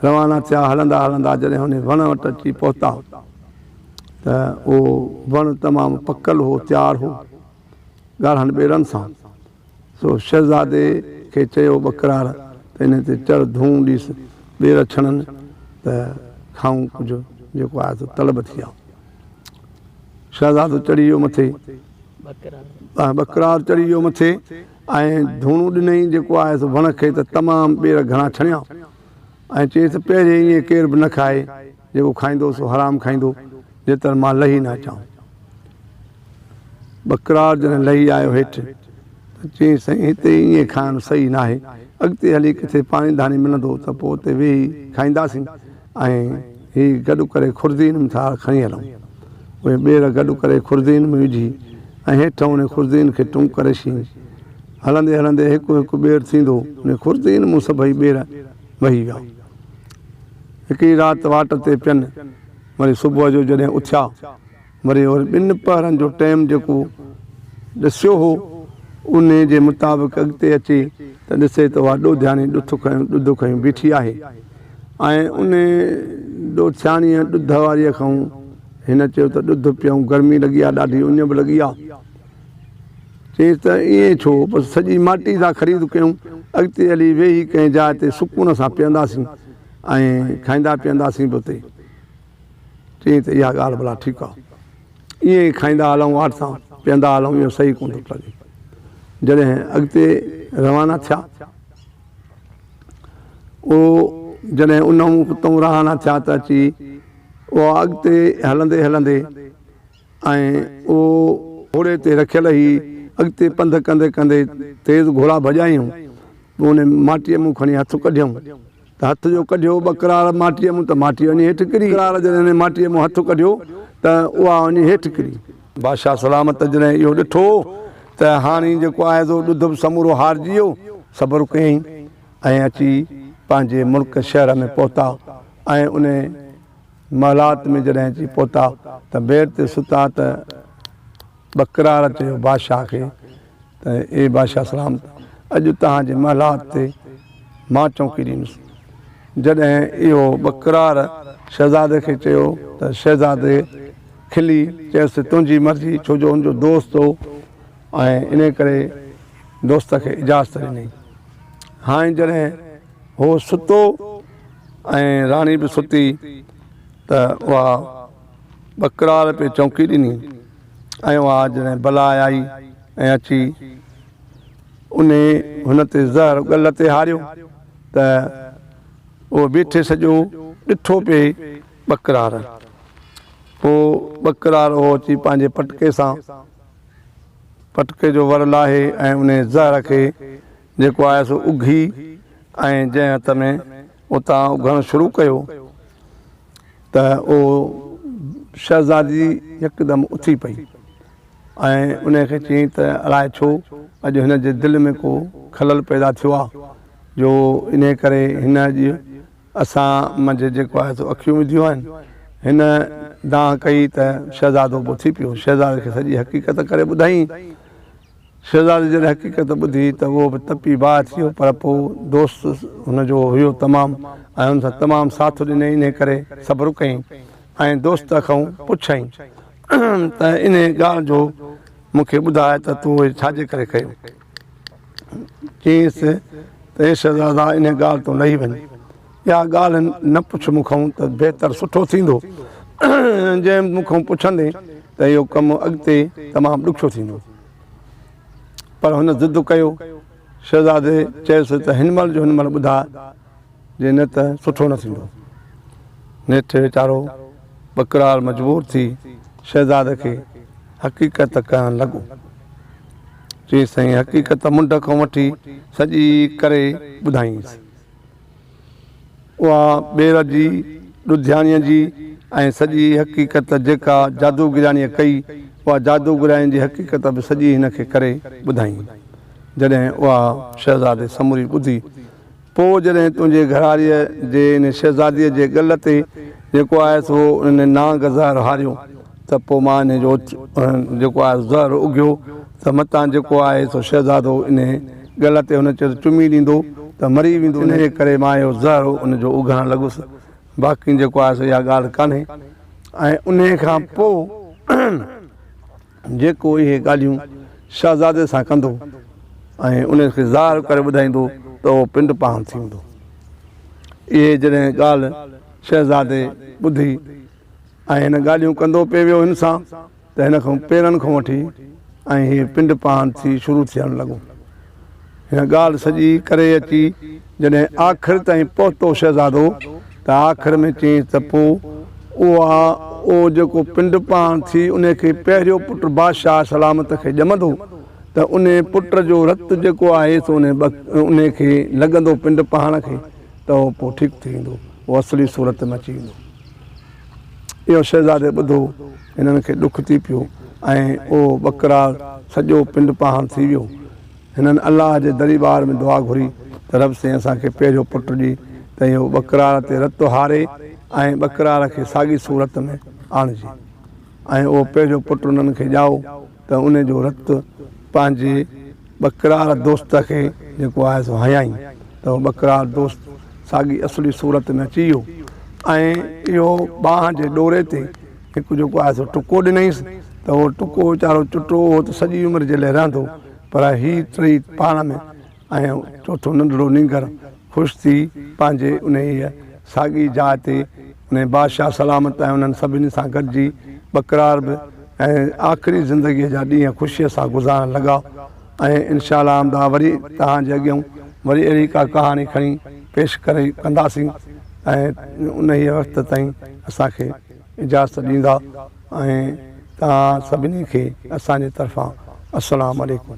रवाना थिया हलंदा हलंदा जॾहिं हुन वण वटि अची पहुता त उहो वणु तमामु पकल हो तयारु हो ॻाढ़नि ॿेरनि सां सो शहज़ादे खे चयो बकरार त इन ते चढ़ धूं ॾीस ॿेर छणनि त खाऊं कुझु जेको आहे सो तलब थी आहे शहज़ादो चढ़ी वियो मथे बकरार चढ़ी वियो मथे ऐं धूणूं ॾिनई जेको आहे सो वण खे त तमामु ॿेर घणा छणिया ऐं चयईसि पहिरें ईअं केरु बि न खाए जेको खाईंदो सो हराम खाईंदो जेतिरो मां लही न अचां बकरार जॾहिं लही आयो हेठि त चयईं साईं हिते ईअं खाइणु सही न आहे अॻिते हली किथे पाणी धाणी मिलंदो त पोइ उते वेही खाईंदासीं ऐं हीअ गॾु करे खुर्दीन में था खणी हलूं उहे ॿेर गॾु करे खुर्दीन में विझी ऐं हेठां उन खुर्दीन खे टूं करे शी हलंदे हलंदे हिकु हिकु ॿेर थींदो उन खुर्दीन मूं सभई ॿेर वही विया हिकिड़ी राति वाट ते पियनि वरी सुबुह जो जॾहिं उथिया वरी ॿिनि पहरनि जो टाइम जेको ॾसियो हो उन जे मुताबिक़ अॻिते अचे त ॾिसे त उहा ॾोधियाणी ॾुध खयूं बीठी आहे ऐं उन ॾोथियाणीअ ॾुध वारीअ खां हिन चयो त ॾुध पियूं गर्मी लॻी आहे ॾाढी उञ बि लॻी आहे चयईंसि त ईअं छो बसि सॼी माटी सां ख़रीद कयूं अॻिते हली वेही कंहिं जाइ ते सुकून सां पीअंदासीं ऐं खाईंदा पीअंदासीं बि उते चयईं त इहा ॻाल्हि भला ठीकु आहे ईअं ई खाईंदा हलूं वाट सां पीअंदा हलूं इहो सही कोन थो लॻे जॾहिं अॻिते रवाना थिया उहो जॾहिं उनहूं हुतां रवाना थिया त अची उहा अॻिते हलंदे हलंदे ऐं उहो घोड़े ते रखियल ई अॻिते पंधु कंदे कंदे तेज़ घोड़ा भॼायूं पोइ उन माटीअ मूं खणी हथु कढियऊं त हथ जो कढियो बकरार माटीअ मूं त माटी वञी हेठि किरी बकरार जॾहिं माटीअ मूं हथु कढियो त उहा वञी हेठि किरी बादशाह सलामत जॾहिं इहो ॾिठो त हाणे जेको आहे सो ॾुध बि समूरो हारजी वियो सब्र कयईं ऐं अची पंहिंजे मुल्क शहर में पहुता ऐं उन महलात में जॾहिं अची पहुता त बेड ते सुता त बकरार चयो बादशाह खे त ए बादशाह सलामत अॼु तव्हांजे महलात ते मां चौकी ॾींदुसि जॾहिं इहो बकरार शहज़ादे खे चयो त शहज़ादे खिली चयोसि तुंहिंजी मर्ज़ी छो जो हुनजो दोस्त हो ऐं इन करे दोस्त खे इजाज़त ॾिनई हाणे जॾहिं हो सुतो ऐं राणी बि सुती त उहा बकरार पे चौकी ॾिनी ऐं उहा जॾहिं बला आई ऐं अची हुन ते ज़हर गल ते हारियो त उहो बीठे सॼो ॾिठो पिए बकरार पोइ बकरार उहो अची पंहिंजे पटके सां पटके जो वर लाहे ऐं उन ज़हर खे जेको आहे सो उघी ऐं जंहिं हथ में उतां उघणु शुरू कयो त उहो शहज़ादी यकदमि उथी पई ऐं उन खे चयईं त अलाए छो अॼु हिन जे दिलि में को खलल पैदा थियो आहे जो इन करे हिन अॼु असां मंझि जेको आहे सो अखियूं विधियूं आहिनि हिन दांह कई त शहज़ादो बि उथी पियो शहज़ादे खे सॼी हक़ीक़त करे ॿुधाई शहज़ादे जॾहिं हक़ीक़त ॿुधी त उहो बि तपी बाहि थी वियो पर पोइ दोस्त हुनजो हुयो तमामु ऐं हुन सां तमामु साथ ॾिनई इन करे सब्र कयईं ऐं दोस्त खां पुछईं त इन ॻाल्हि जो मूंखे ॿुधाए त तूं छाजे करे कयो चयईंसि त हे शहज़ादा इन ॻाल्हि तूं लही वञ इहा ॻाल्हि न पुछ मूंखां त बहितर सुठो थींदो जंहिं मूंखां पुछंदे त इहो कमु अॻिते तमामु ॾुखियो थींदो पर हुन ज़िद कयो शहज़ादे चयोसि त हिनमहिल जो हिनमहिल ॿुधाए जे न त सुठो न थींदो नेठि वीचारो बकरार मजबूर थी शहज़ादे खे हक़ीक़त करणु लॻो चई साईं हक़ीक़त मुंड खां वठी सॼी करे ॿुधाईंसि उहा ॿेर जी ॾुधियाणीअ जी ऐं सॼी हक़ीक़त जेका जादूगिराणीअ कई उहा जादूगिराणी जी हक़ीक़त बि सॼी हिनखे करे ॿुधाई जॾहिं उहा शहज़ादे समूरी ॿुधी पोइ जॾहिं तुंहिंजे घराड़ीअ जे इन शहज़ादीअ जे गल ते जेको आहे सो उन नांग ज़हर हारियो त पोइ मां इन जो जेको आहे ज़हर उघियो त मतां जेको आहे सो शहज़ादो इन गल ते हुन चयो चुमी ॾींदो त मरी वेंदो। इन जे करे मां इहो ज़हर उनजो उघाइणु लॻुसि। बाक़ी जेको आहे सो इहा ॻाल्हि कान्हे। ऐं उन खां पोइ जेको इहे ॻाल्हियूं शहज़ादे सां कंदो ऐं उनखे ज़ाहिर करे ॿुधाईंदो त उहो पिंड पान थी वेंदो। इहे जॾहिं ॻाल्हि शहज़ादे ॿुधी ऐं हिन ॻाल्हियूं कंदो पियो वियो हिन सां त हिन खां पेरनि खां वठी ऐं हीअ पिंड पान थी शुरू थियणु लॻो। हिन ॻाल्हि सॼी करे अची जॾहिं आख़िर ताईं पहुतो शहज़ादो त आख़िर में चयईं त पोइ उहो जेको पिंड पान थी उनखे पहिरियों पुटु बादशाह सलामत खे ॼमंदो त उन पुट जो रतु जेको आहे सो उनखे लॻंदो पिंड पान खे त उहो पोइ ठीकु थी वेंदो, उहो असली सूरत में अची वेंदो। इहो शहज़ादे ॿुधो, हिननि खे ॾुख थी पियो ऐं उहो बकरार सॼो पिंड पान थी वियो। हिननि अलाह जे दरबार में दुआ घुरी त रब साईं असांखे पहिरियों पुटु ॾी त इहो बकरार ते रतु हारे ऐं बकरार खे साॻी सूरत में आणिजे। ऐं उहो पहिरियों पुटु उन्हनि खे ॼाओ त उनजो रतु पंहिंजे बकरार दोस्त खे जेको आहे सो हयाईं त उहो बकरार दोस्त साॻी असली सूरत में अची वियो। ऐं इहो बांह जे ॾोरे ते हिकु जेको आहे सो टुको ॾिनईंसि त उहो टुको वीचारो चुटो हो त सॼी उमिरि जे लाइ रहंदो, पर हीअ टई पाण में ऐं चोथो नंढड़ो नींगर ख़ुशि थी पंहिंजे उन साॻी जाइ ते उन बादशाह सलामत ऐं उन्हनि सभिनी सां गॾिजी बकरार बि ऐं आख़िरी ज़िंदगीअ जा ॾींहं ख़ुशीअ सां गुज़ारणु लॻा। ऐं इनशा अल्लाह अहमदा वरी तव्हांजे अॻियां वरी अहिड़ी का कहाणी खणी पेश करे कंदासीं ऐं उन ई वक़्त ताईं असांखे इजाज़त ॾींदा ऐं तव्हां सभिनी खे असांजे तरफ़ां अस्सलामु अलैकुम।